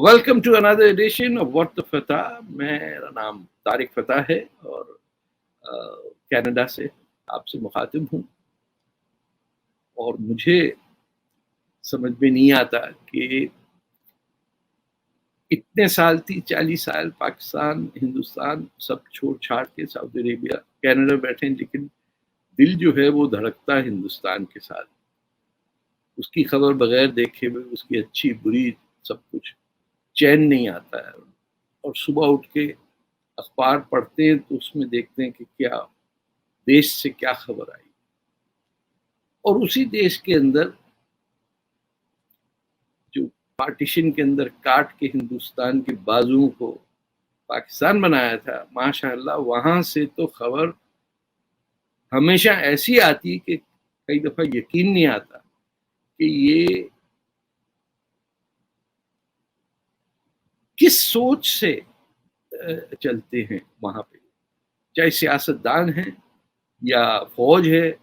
Welcome to another edition of what the Fatah. मेरा नाम तारिक फतह है और कनाडा से आपसे मुखातिब हूँ। और मुझे समझ में नहीं आता कि इतने साल 30-40 साल पाकिस्तान, हिंदुस्तान सब छोड़ छाड़ के सऊदी अरेबिया, कनाडा बैठे हैं, लेकिन दिल जो है वो धड़कता है हिंदुस्तान के साथ। उसकी खबर बगैर देखे हुए, उसकी अच्छी बुरी सब कुछ, चैन नहीं आता है। और सुबह उठ के अखबार पढ़ते हैं तो उसमें देखते हैं कि क्या देश से क्या खबर आई, और उसी देश के अंदर जो पार्टीशन के अंदर काट के हिंदुस्तान के बाजुओं को पाकिस्तान बनाया था, माशाअल्लाह वहां से तो खबर हमेशा ऐसी आती कि कई दफा यकीन नहीं आता कि ये किस सोच से चलते हैं वहां पे, चाहे सियासतदान हैं या फौज है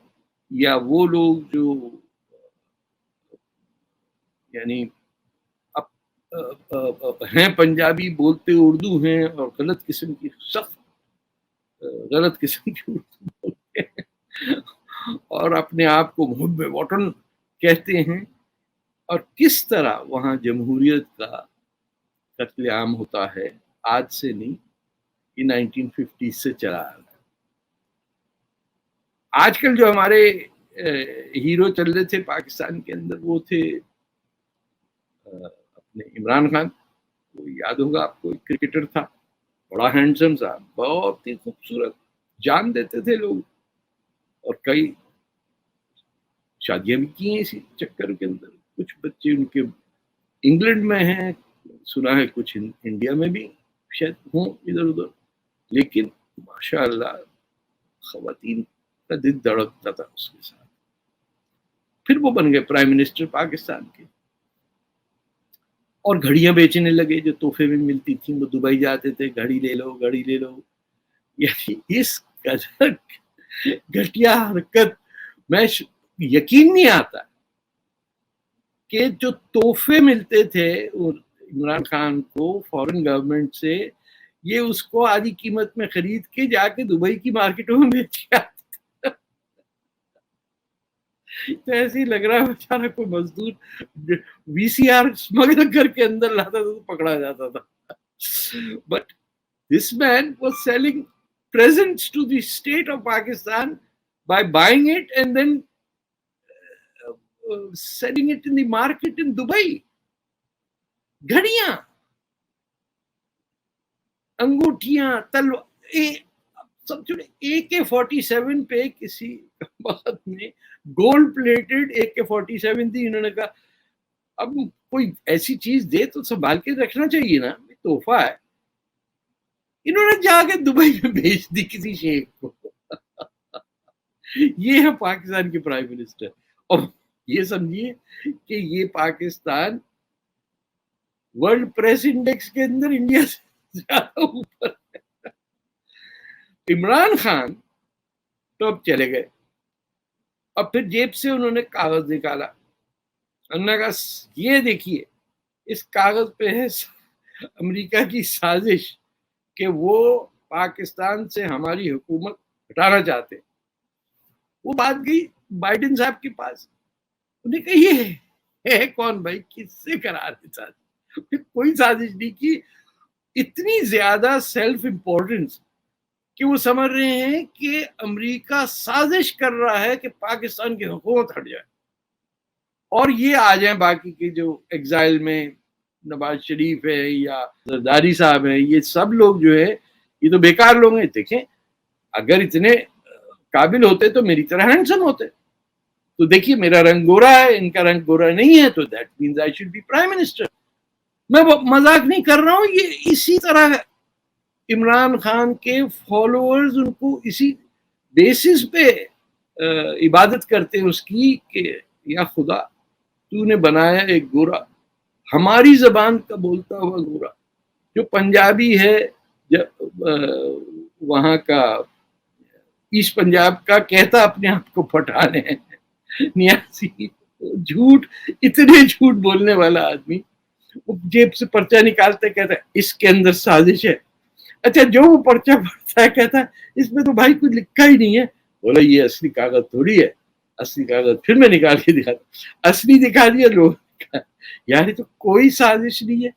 या वो लोग जो यानी हैं पंजाबी, बोलते उर्दू हैं और गलत किस्म की सख्त गलत किस्म की उर्दू बोलते हैं और अपने आप को मुहब्ब वतन कहते हैं। और किस तरह वहाँ जमहूरियत का कत्लेआम होता है, आज से नहीं, ये 1950 से चला आ रहा है। आजकल जो हमारे हीरो चल रहे थे पाकिस्तान के अंदर, वो थे अपने इमरान खान। वो याद होगा आपको, एक क्रिकेटर था, बड़ा हैंडसम सा, बहुत ही खूबसूरत, जान देते थे लोग, और कई शादियां भी की हैं इसी चक्कर के अंदर। कुछ बच्चे उनके इंग्लैंड में हैं, सुना है कुछ इंडिया में भी शायद हों इधर उधर, लेकिन माशाअल्लाह खवातीन का दिल धड़कता था उसके साथ। फिर वो बन गए प्राइम मिनिस्टर पाकिस्तान के, और घड़ियां बेचने लगे जो तोहफे में मिलती थी। वो दुबई जाते थे, घड़ी ले लो, घड़ी ले लो। यानी इस कदर घटिया हरकत, मैं यकीन नहीं आता कि जो तोहफे मिलते थे इमरान खान को फॉरेन गवर्नमेंट से, ये उसको आधी कीमत में खरीद के जाके दुबई की मार्केटों में बेच के आते। तो ऐसे ही लग रहा है बेचारा कोई मजदूर वीसीआर स्मगल करके अंदर लाता था तो पकड़ा जाता था। But this man was selling presents to the state of Pakistan by buying it and then selling it in the market in Dubai. घड़ियां, अंगूठियां, तलवार, सब छोड़े। AK-47 पे किसी बात में गोल्ड प्लेटेड AK-47 थी। इन्होंने कहा अब कोई ऐसी चीज दे तो संभाल के रखना चाहिए ना, तोहफा है। इन्होंने जाके दुबई में बेच दी किसी शेख को। ये है पाकिस्तान के प्राइम मिनिस्टर। और ये समझिए कि ये पाकिस्तान वर्ल्ड प्रेस इंडेक्स के अंदर इंडिया से ज्यादा ऊपर है। इमरान खान तो अब चले गए, अब फिर जेब से उन्होंने कागज निकाला। उन्होंने कहा ये देखिए, इस कागज पे है अमेरिका की साजिश कि वो पाकिस्तान से हमारी हुकूमत हटाना चाहते। वो बात गई बाइडेन साहब के पास। उन्हें कहा ये है कौन भाई, किससे करा रहे साजिश? कोई साजिश नहीं की। इतनी ज्यादा सेल्फ इंपॉर्टेंस कि वो समझ रहे हैं कि अमेरिका साजिश कर रहा है कि पाकिस्तान की हुकूमत हट जाए और ये आ जाए बाकी के जो एग्जाइल में, नवाज शरीफ है या जरदारी साहब है, ये सब लोग जो है ये तो बेकार लोग हैं। देखें, अगर इतने काबिल होते तो मेरी तरह हैंडसम होते। तो देखिए, मेरा रंग गोरा है, इनका रंग गोरा नहीं है, तो that means I should be prime minister. मैं मजाक नहीं कर रहा हूँ। ये इसी तरह इमरान खान के फॉलोअर्स उनको इसी बेसिस पे इबादत करते हैं उसकी कि या खुदा तूने बनाया एक गोरा, हमारी जबान का बोलता हुआ गोरा, जो पंजाबी है, वहां का ईस्ट पंजाब का, कहता अपने आप को पठान है। नियासी झूठ, इतने झूठ बोलने वाला आदमी وہ जेब से पर्चा निकालते कहता है इसके अंदर साजिश है। अच्छा, जो वो पर्चा पढ़ता है कहता है इसमें तो भाई कुछ लिखा ही नहीं है। बोला ये असली कागज थोड़ी है, असली कागज फिर मैं निकाल के दिखाता, असली दिखा दिया लोग। यार ये तो कोई साजिश नहीं है,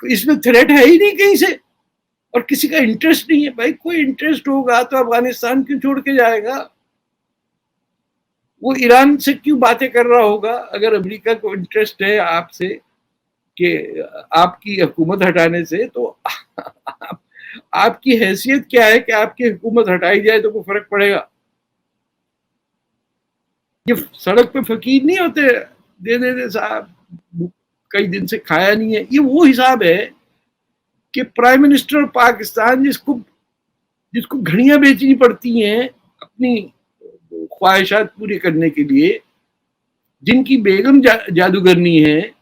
इसमें थ्रेट है ही नहीं कहीं से, और किसी का इंटरेस्ट नहीं है। भाई कोई इंटरेस्ट होगा तो अफगानिस्तान क्यों छोड़ के जाएगा? वो ईरान से क्यों बातें कर रहा होगा? अगर अमेरिका को इंटरेस्ट है आपसे कि आपकी हुकूमत हटाने से, तो आपकी हैसियत क्या है कि आपकी हुकूमत हटाई जाए तो कोई फर्क पड़ेगा? ये सड़क पे फकीर नहीं होते, दे दे साहब कई दिन से खाया नहीं है। ये वो हिसाब है कि प्राइम मिनिस्टर पाकिस्तान जिसको घड़ियां बेचनी पड़ती हैं अपनी ख्वाहिशात पूरी करने के लिए, जिनकी बेगम जादूगरनी है,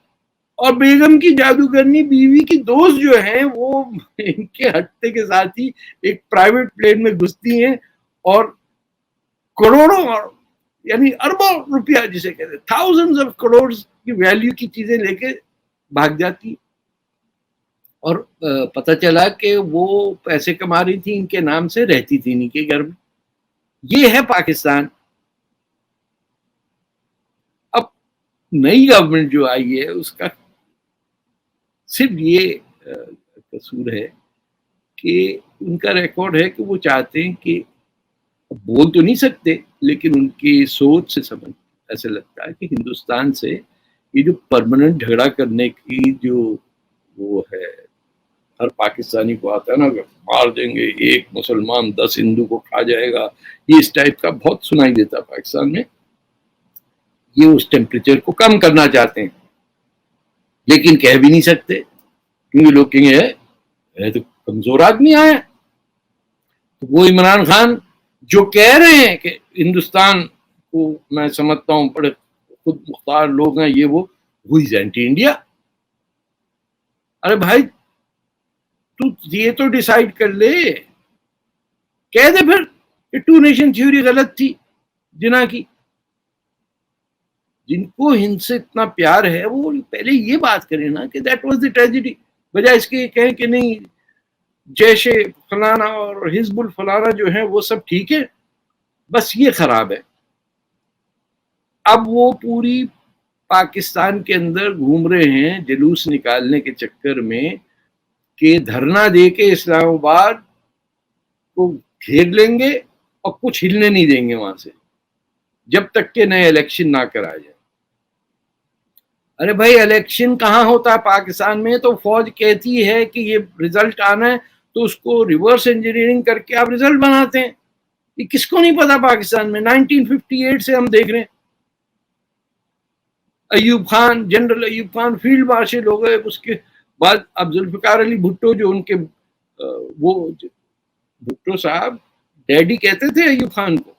और बेगम की जादूगरनी बीवी की दोस्त जो हैं वो इनके हटते के साथ ही एक प्राइवेट प्लेन में घुसती हैं और करोड़ों यानी अरबों रुपया जिसे कहते हैं, थाउजेंड्स ऑफ करोड़ की वैल्यू की चीजें लेके भाग जाती। और पता चला कि वो पैसे कमा रही थी इनके नाम से, रहती थी इनके घर में। ये है पाकिस्तान। अब नई गवर्नमेंट जो आई है उसका सिर्फ ये कसूर है कि उनका रिकॉर्ड है कि वो चाहते हैं कि, बोल तो नहीं सकते लेकिन उनकी सोच से समझ ऐसे लगता है कि हिंदुस्तान से ये जो परमानेंट झगड़ा करने की जो वो है, हर पाकिस्तानी को आता है ना, मार देंगे एक मुसलमान 10 हिंदू को खा जाएगा, ये इस टाइप का बहुत सुनाई देता है पाकिस्तान में। ये उस टेम्परेचर को कम करना चाहते हैं लेकिन कह भी नहीं सकते, क्योंकि लोग कहेंगे है तो कमजोर आदमी आया। तो वो इमरान खान जो कह रहे हैं कि हिंदुस्तान को मैं समझता हूं बड़े खुद मुख्तार लोग हैं, ये वो इज एंटी इंडिया। अरे भाई तू ये तो डिसाइड कर ले, कह दे फिर कि 2 नेशन थ्योरी गलत थी जिना की। जिनको हिंद से इतना प्यार है वो पहले ये बात करें ना कि दैट वाज द ट्रेजेडी, बजाय इसके कहें कि नहीं जैश फलाना और हिजबुल फलाना जो है वो सब ठीक है, बस ये खराब है। अब वो पूरी पाकिस्तान के अंदर घूम रहे हैं जुलूस निकालने के चक्कर में कि धरना दे के इस्लामाबाद को घेर लेंगे और कुछ हिलने नहीं देंगे वहां से जब तक के नए इलेक्शन ना करा जाए। अरे भाई इलेक्शन कहाँ होता है पाकिस्तान में? तो फौज कहती है कि ये रिजल्ट आना है तो उसको रिवर्स इंजीनियरिंग करके आप रिजल्ट बनाते हैं। ये किसको नहीं पता पाकिस्तान में 1958 से हम देख रहे हैं। Ayub Khan, general Ayub Khan field marshal हो गए, उसके बाद अब जुल्फिकार अली भुट्टो जो उनके वो भुट्टो साहब डैडी कहते थे अयूब खान को,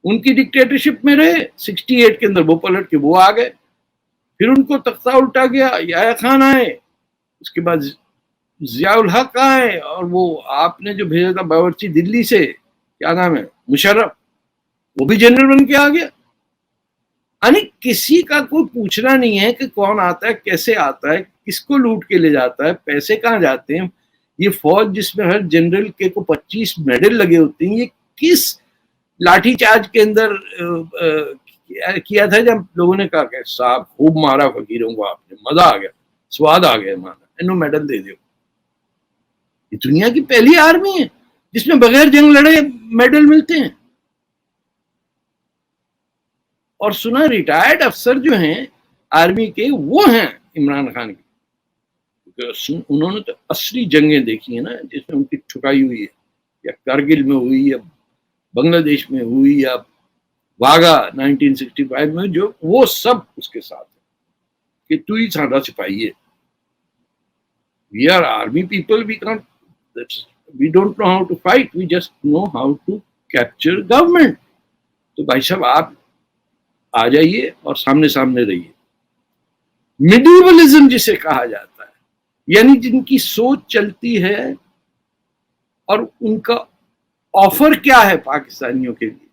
उनकी डिक्टेटरशिप में रहे 68 के अंदर, वो पलट के वो आ गए, फिर उनको तख्ता उल्टा गया, याया खान आए, उसके बाद जियाउल हक आए, और वो आपने जो भेजा था बावर्ची दिल्ली से, क्या नाम है, मुशर्रफ, वो भी जनरल बन के आ गया। यानी किसी का कोई पूछना नहीं है कि कौन आता है, कैसे आता है, किसको लूट के ले जाता है, पैसे कहाँ जाते हैं। ये फौज जिसमें हर जनरल के को 25 मेडल लगे होते हैं, ये किस लाठीचार्ज के अंदर किया था जब लोगों ने कहा कि साहब खूब मारा फकीरों को आपने, मजा आ गया, स्वाद आ गया, मारा, इन्हों मेडल दे दो। ये दुनिया की पहली आर्मी है जिसमें बगैर जंग लड़े मेडल मिलते हैं। और सुना रिटायर्ड अफसर जो हैं आर्मी के वो हैं इमरान खान के, उन्होंने तो असली जंगें देखी है ना, जिसमें उनकी ठुकाई हुई है, या कारगिल में हुई, या बांग्लादेश में हुई, या वागा 1965 में, जो वो सब उसके साथ है कि तू ही साधा सिपाही है। We are army people, we don't know how to fight, we just know how to capture government. तो भाई साहब आप आ जाइए और सामने सामने रहिए। मिडिवलिज्म जिसे कहा जाता है, यानी जिनकी सोच चलती है और उनका ऑफर क्या है पाकिस्तानियों के लिए,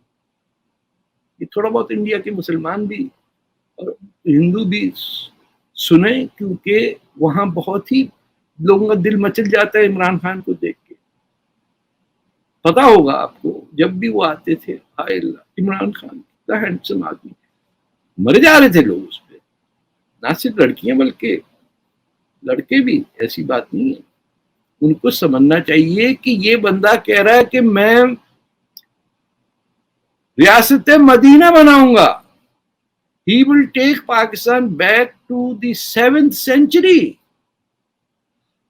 ये थोड़ा बहुत इंडिया के मुसलमान भी और हिंदू भी سنیں، کیونکہ وہاں بہت ہی لوگوں کا دل مچل جاتا ہے عمران خان کو دیکھ کے. پتا ہوگا آپ کو جب بھی وہ آتے تھے، ہائے اللہ عمران خان کتنا ہینڈسم آدمی، مرے جا رہے تھے لوگ اس پہ، نہ صرف لڑکیاں بلکہ لڑکے بھی. ایسی بات نہیں ہے. ان کو سمجھنا چاہیے کہ یہ بندہ کہہ رہا ہے کہ میں ریاست مدینہ بناؤں گا. He will take Pakistan back to the 7th century.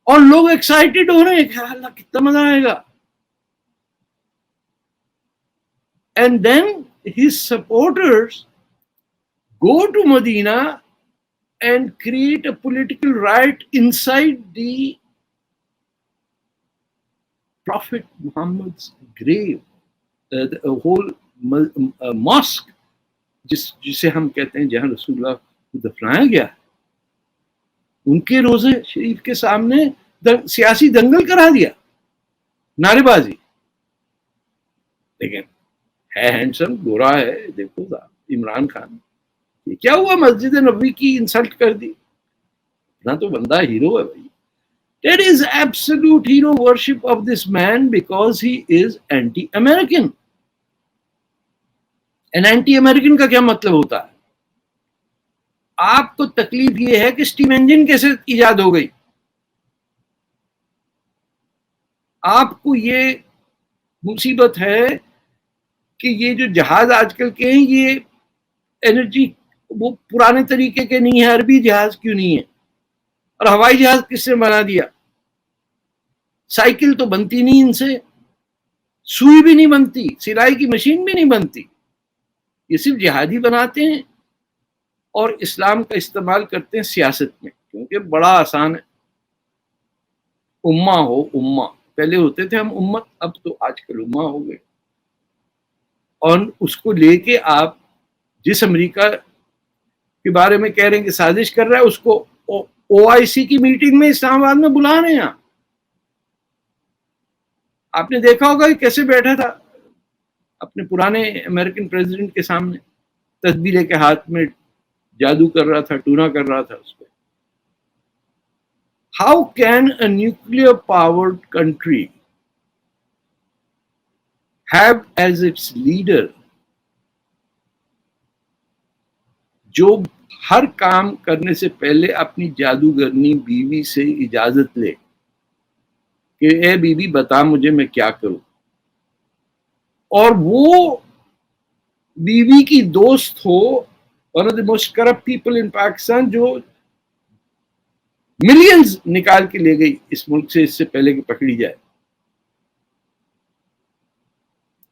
اور لوگ ایکسائٹیڈ ہو رہے ہیں کہ اللہ کتنا مزہ آئے گا. And then his supporters go to Medina and create a political riot inside the Prophet Muhammad's grave, the whole mosque, جسے ہم کہتے ہیں جہاں رسول اللہ کو دفنایا گیا، ان کے روزے شریف کے سامنے سیاسی دنگل کرا دیا، نعرے بازی. لیکن ہے ہینڈسم، گورا ہے، دیکھو عمران خان، یہ کیا ہوا؟ مسجد نبوی کی انسلٹ کر دی. نہ تو بندہ ہیرو ہے بھائی. There is absolute hero worship of this man because he is anti-American. And anti-American کا کیا مطلب ہوتا ہے؟ آپ کو تکلیف یہ ہے کہ اسٹیم انجن کیسے ایجاد ہو گئی، آپ کو یہ مصیبت ہے کہ یہ جو جہاز آج کل کے ہیں یہ انرجی وہ پرانے طریقے کے نہیں ہے. عربی جہاز کیوں نہیں ہے؟ اور ہوائی جہاز کس نے بنا دیا؟ سائیکل تو بنتی نہیں ان سے، سوئی بھی نہیں بنتی، سلائی کی مشین بھی نہیں بنتی. یہ صرف جہادی بناتے ہیں اور اسلام کا استعمال کرتے ہیں سیاست میں، کیونکہ بڑا آسان ہے. امہ ہو، امہ پہلے ہوتے تھے ہم امت، اب تو آج کل امہ ہو گئے. اور اس کو لے کے آپ جس امریکہ کے بارے میں کہہ رہے ہیں کہ سازش کر رہا ہے، اس کو او آئی سی کی میٹنگ میں اسلام آباد میں بلا رہے ہیں. آپ نے دیکھا ہوگا کہ کیسے بیٹھا تھا اپنے پرانے امریکن پریزیڈنٹ کے سامنے، تسبیح کے ہاتھ میں جادو کر رہا تھا، ٹونا کر رہا تھا اس پہ. How can a nuclear powered country have as its leader جو ہر کام کرنے سے پہلے اپنی جادوگرنی بیوی سے اجازت لے کہ اے بیوی بتا مجھے میں کیا کروں، اور وہ بیوی کی دوست ہو، one of the most corrupt people in Pakistan, جو ملینز نکال کے لے گئی اس ملک سے اس سے پہلے کہ پکڑی جائے.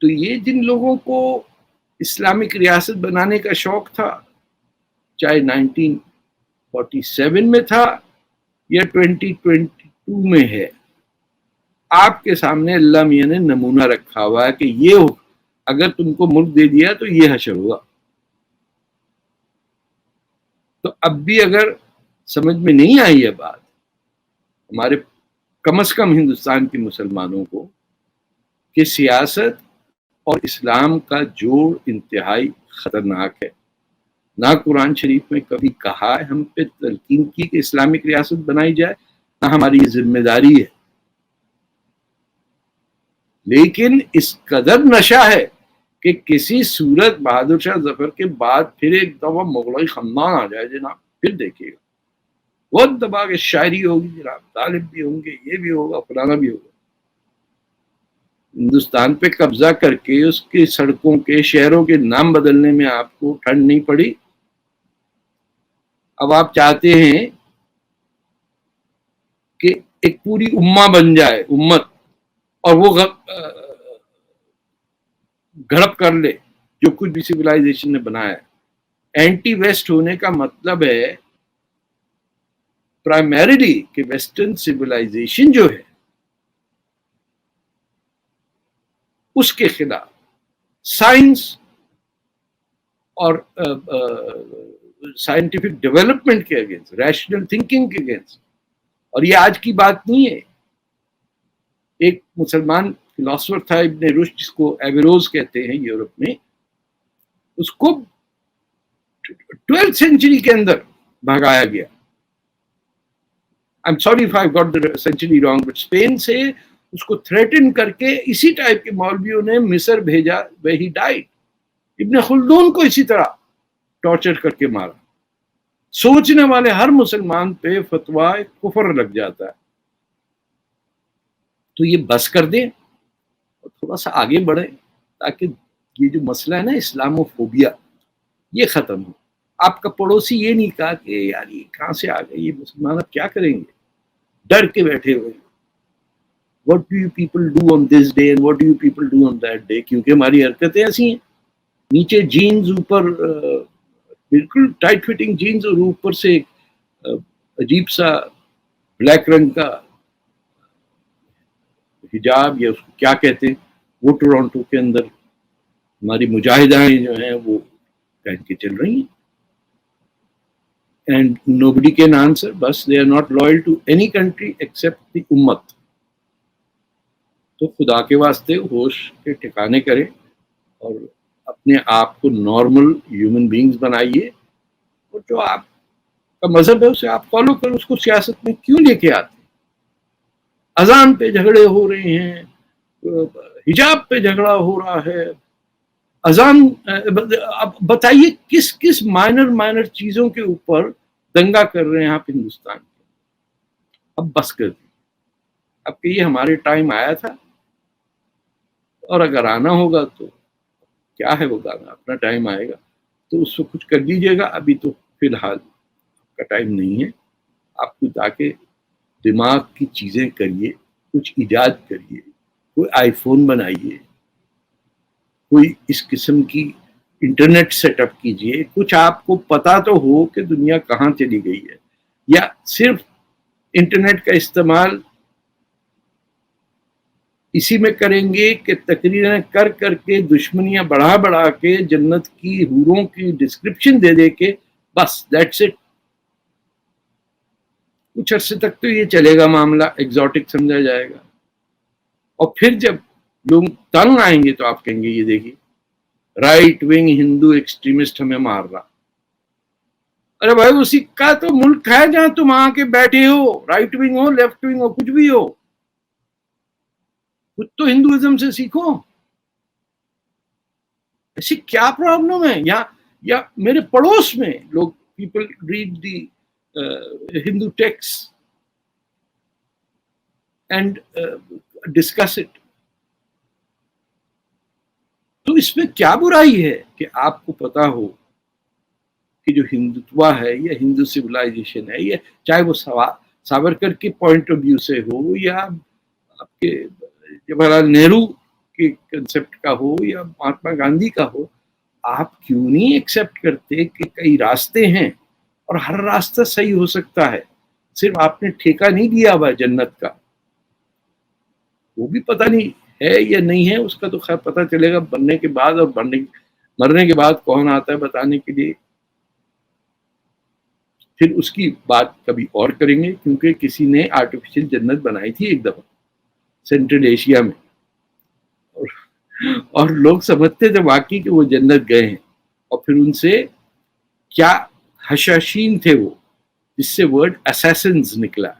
تو یہ جن لوگوں کو اسلامک ریاست بنانے کا شوق تھا، چاہے 1947 میں تھا یا 2022 میں ہے، آپ کے سامنے اللہ میاں نے نمونہ رکھا ہوا ہے کہ یہ اگر تم کو ملک دے دیا تو یہ حشر ہوا. تو اب بھی اگر سمجھ میں نہیں آئی ہے بات ہمارے کم از کم ہندوستان کے مسلمانوں کو کہ سیاست اور اسلام کا جوڑ انتہائی خطرناک ہے. نہ قرآن شریف میں کبھی کہا ہے ہم پہ تلقین کی کہ اسلامک ریاست بنائی جائے، نہ ہماری یہ ذمہ داری ہے. لیکن اس قدر نشہ ہے کہ کسی صورت بہادر شاہ ظفر کے بعد پھر ایک دفعہ مغلئی خاندان آ جائے جناب، پھر دیکھیے گا بہت دبا کے شاعری ہوگی جناب، طالب بھی ہوں گے، یہ بھی ہوگا، فلانا بھی ہوگا. ہندوستان پہ قبضہ کر کے اس کی سڑکوں کے شہروں کے نام بدلنے میں آپ کو ٹھنڈ نہیں پڑی. اب آپ چاہتے ہیں کہ ایک پوری امہ بن جائے، امت، اور وہ گھڑپ کر لے جو کچھ بھی سویلائزیشن نے بنایا ہے. اینٹی ویسٹ ہونے کا مطلب ہے پرائمریلی کہ ویسٹرن سویلائزیشن جو ہے اس کے خلاف، سائنس اور سائنٹیفک ڈیولپمنٹ کے اگینسٹ، ریشنل تھنکنگ کے اگینسٹ. اور یہ آج کی بات نہیں ہے. ایک مسلمان فلاسفر تھا ابن رشد، جس کو ایویروز کہتے ہیں یورپ میں، اس کو 12th سینچری کے اندر بھگایا گیا I'm sorry if I've got the century wrong, but Spain से उसको थ्रेटन करके इसी टाइप के मौलवियों ने मिस्र भेजा, where he died. इब्न खुल्दून को इसी तरह टॉर्चर करके मारा. सोचने वाले हर मुसलमान पे फतवा कुफर लग जाता है. तो ये बस कर दें और थोड़ा सा आगे बढ़े ताकि ये जो मसला है ना इस्लामोफोबिया ये खत्म हो. आपका पड़ोसी ये नहीं कहा कि यार ये कहाँ से आ गए ये मुसलमान, अब क्या करेंगे, डर के बैठे हुए. What do you people do on this day and what do you people do on that day? क्योंकि हमारी हरकतें ऐसी हैं, नीचे जीन्स, ऊपर बिल्कुल टाइट फिटिंग जीन्स और ऊपर से अजीब सा ब्लैक रंग का हिजाब या उसको क्या कहते हैं, वो टोरंटो के अंदर हमारी मुजाहिदाएं जो हैं वो पहन के चल रही हैं. एंड nobody can answer, बस they are not loyal to any country except the उम्मत. तो खुदा के वास्ते होश के ठिकाने करें और अपने आप को नॉर्मल ह्यूमन बीइंग्स बनाइए, और जो आपका मजहब है उसे आप फॉलो करें, उसको सियासत में क्यों लेके आते. अजान पे झगड़े हो रहे हैं, हिजाब पे झगड़ा हो रहा है, अजान, अब बताइए किस किस माइनर चीजों के ऊपर दंगा कर रहे हैं आप हिंदुस्तान के. अब बस कर दी, अब कि ये हमारे टाइम आया था और अगर आना होगा तो क्या है वो गाना, अपना टाइम आएगा तो उसको कुछ कर दीजिएगा. अभी तो फिलहाल का टाइम नहीं है. आपको ताकि दिमाग की चीजें करिए, कुछ इजाद करिए, कोई आईफोन बनाइए, कोई इस किस्म की इंटरनेट सेटअप कीजिए, कुछ आपको पता तो हो कि दुनिया कहाँ चली गई है. या सिर्फ इंटरनेट का इस्तेमाल इसी में करेंगे कि तकरीरें कर करके दुश्मनियां बढ़ा के जन्नत की हूरों की डिस्क्रिप्शन दे के बस दैट्स इट. कुछ अरसे तक तो ये चलेगा, मामला एग्जॉटिक समझा जाएगा, और फिर जब लोग तंग आएंगे तो आप कहेंगे ये देखिए राइट विंग हिंदू एक्सट्रीमिस्ट हमें मार रहा. अरे भाई वो सिक्का तो मुल्क है जहां तुम आके बैठे हो, राइट विंग हो, लेफ्ट विंग हो, कुछ भी हो, कुछ तो हिंदुइज्म से सीखो. ऐसी क्या प्रॉब्लम है. या मेरे पड़ोस में लोग people read the Hindu text and discuss it. तो इसमें क्या बुराई है कि आपको पता हो कि जो हिंदुत्व है या हिंदू सिविलाइजेशन है, या चाहे वो सावरकर के पॉइंट ऑफ व्यू से हो या आपके जवाहरलाल नेहरू के कंसेप्ट का हो या महात्मा गांधी का हो, आप क्यों नहीं एक्सेप्ट करते कि कई रास्ते हैं और हर रास्ता सही हो सकता है. सिर्फ आपने ठेका नहीं दिया हुआ जन्नत का, वो भी पता नहीं है या नहीं है, उसका तो खैर पता चलेगा बनने के बाद, और मरने के बाद कौन आता है बताने के लिए. फिर उसकी बात कभी और करेंगे, क्योंकि किसी ने आर्टिफिशियल जन्नत बनाई थी एक दफा सेंट्रल एशिया में, और लोग समझते थे वाकई कि वो जन्नत गए हैं, और फिर उनसे क्या हशाशीन थे वो, जिससे वर्ड असैसिन्स निकला,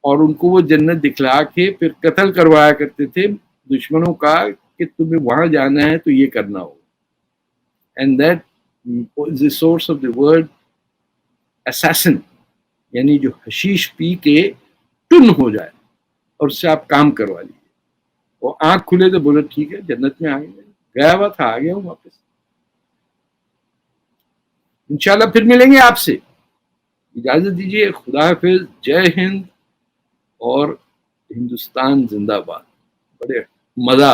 और उनको वो जन्नत दिखला के फिर कत्ल करवाया करते थे दुश्मनों का कि तुम्हें वहां जाना है तो ये करना हो. And that is the source of the word assassin, यानी जो हशीश पी के टुन हो जाए और उससे आप काम करवा लीजिए. वो आंख खुले तो बोले ठीक है जन्नत में आ गए, गया हुआ था आ गया हूं वापस. इंशाल्लाह फिर मिलेंगे आपसे. इजाजत दीजिए, खुदा हाफिज, जय हिंद और हिंदुस्तान जिंदाबाद. बड़े मजा